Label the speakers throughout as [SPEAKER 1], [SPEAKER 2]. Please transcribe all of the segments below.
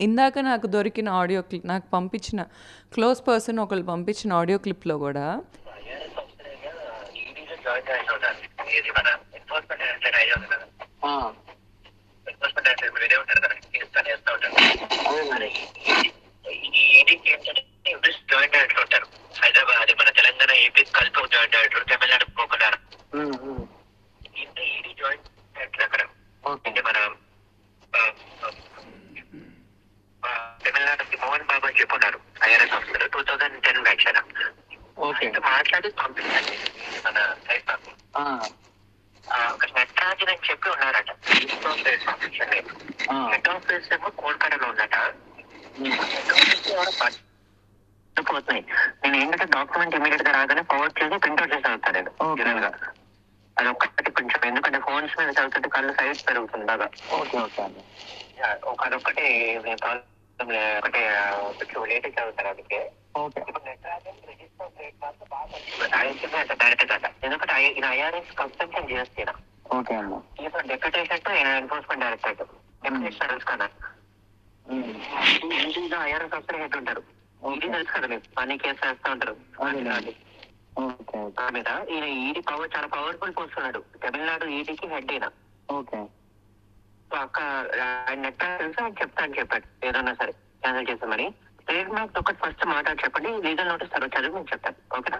[SPEAKER 1] ఇందాక నాకు దొరికిన ఆడియో క్లిప్, నాకు పంపించిన క్లోజ్ పర్సన్ ఒకళ్ళు పంపించిన ఆడియో క్లిప్లో కూడా
[SPEAKER 2] హైదరాబాద్ మన తెలంగాణ ఏపీ కలిపి జాయింట్ డైరెక్టర్, తమిళనాడు పోకున్నారు ఇంత ఈడీ జాయింట్ డైరెక్టర్ అక్కడ. అంటే మన తమిళనాడుకి మోహన్ బాబు అని చెప్పున్నారు ఐఆర్ఎస్ ఆఫీసర్ 2010 బ్యాచ్ అలా మాట్లాడి పంపించండి మన సైట్ నాకు. ఒక నటరాజన్ అని చెప్పి ఉన్నారట హెడ్ ఆఫీస్ ఏమో కోల్కతాలో ఉన్నట. పోతున్నాయి. నేను ఏంటంటే డాక్యుమెంట్ ఇమీడియట్ గా రాగానే ఫార్వర్డ్ చేసి ప్రింట్అవుట్ చేసి చదువుతాను నేను జనరల్ గా. అది ఒక్కటి కొంచెం, ఎందుకంటే ఫోన్స్ మీద చదువుతుంటే కళ్ళు సైజ్ పెరుగుతుంది బాగా. అదొక్కటి ఒకటి కొంచెం లేట్ చదువుతారు. అందుకే డైరెక్ట్ కదా, ఎందుకంటే ఇది ఐఆర్ఎస్ కన్సల్టెంట్ చేస్తున్నా. Deputation enforcement directorate, deputation service కదా. ఐఆర్ఎస్ ఆఫీసర్ హెడ్ ఉంటారు. ఈడీ తెలుసు కదా మీకు, అన్ని కేసు వేస్తూ ఉంటారు మీద. ఈయన ఈడీ పవర్ చాలా పవర్ఫుల్ పోస్ట్ ఉన్నాడు. తమిళనాడు ఈడీకి హెడ్ అయినా. అక్క ఆయన నెట్ తెలుసు, ఆయన చెప్తాను చెప్పాడు ఏదన్నా సరే క్యాన్సిల్ చేస్తామని. ట్రేడ్ మార్క్ ఒకటి ఫస్ట్ మాట చెప్పండి, లీగల్ నోటీస్ తర్వాత చదివి నేను చెప్తాను. ఓకేనా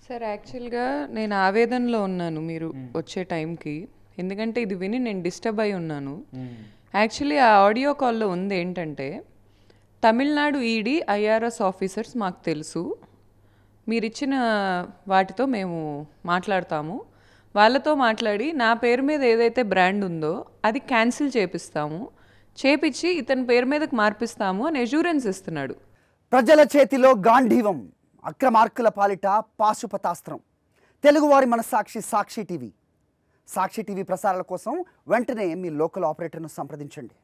[SPEAKER 1] సార్? యాక్చువల్గా నేను ఆవేదనలో ఉన్నాను మీరు వచ్చే టైంకి, ఎందుకంటే ఇది విని నేను డిస్టర్బ్ అయి ఉన్నాను. యాక్చువల్లీ ఆ ఆడియో కాల్లో ఉంది ఏంటంటే, తమిళనాడు ఈడీ ఐఆర్ఎస్ ఆఫీసర్స్ మాకు తెలుసు, మీరిచ్చిన వాటితో మేము మాట్లాడతాము, వాళ్ళతో మాట్లాడి నా పేరు మీద ఏదైతే బ్రాండ్ ఉందో అది క్యాన్సిల్ చేపిస్తాము, చేపించి ఇతని పేరు మీదకి మార్పిస్తాము అని ఎష్యూరెన్స్ ఇస్తున్నాడు.
[SPEAKER 3] ప్రజల చేతిలో గాంధీవం, అక్రమార్కుల పాలిట పాశుపతాస్త్రం. తెలుగువారి మనసాక్షి సాక్షి టీవీ. సాక్షి టీవీ ప్రసారాల కోసం వెంటనే మీ లోకల్ ఆపరేటర్ను సంప్రదించండి.